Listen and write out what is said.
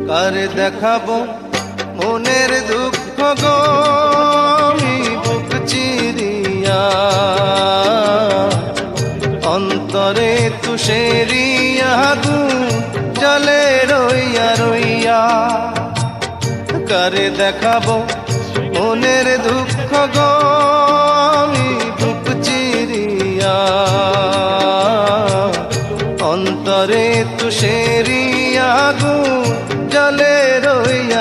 কার দেখাবো মনের দুঃখ গো আমি বুক চিরিয়া, অন্তরে তুষেরিয়া আগুন জ্বলে রইয়া রইয়া। কার দেখাবো মনের দুঃখ গো আমি বুক চিরিয়া, অন্তরে তুষেরিয়া আগুন জ্বলে রইয়া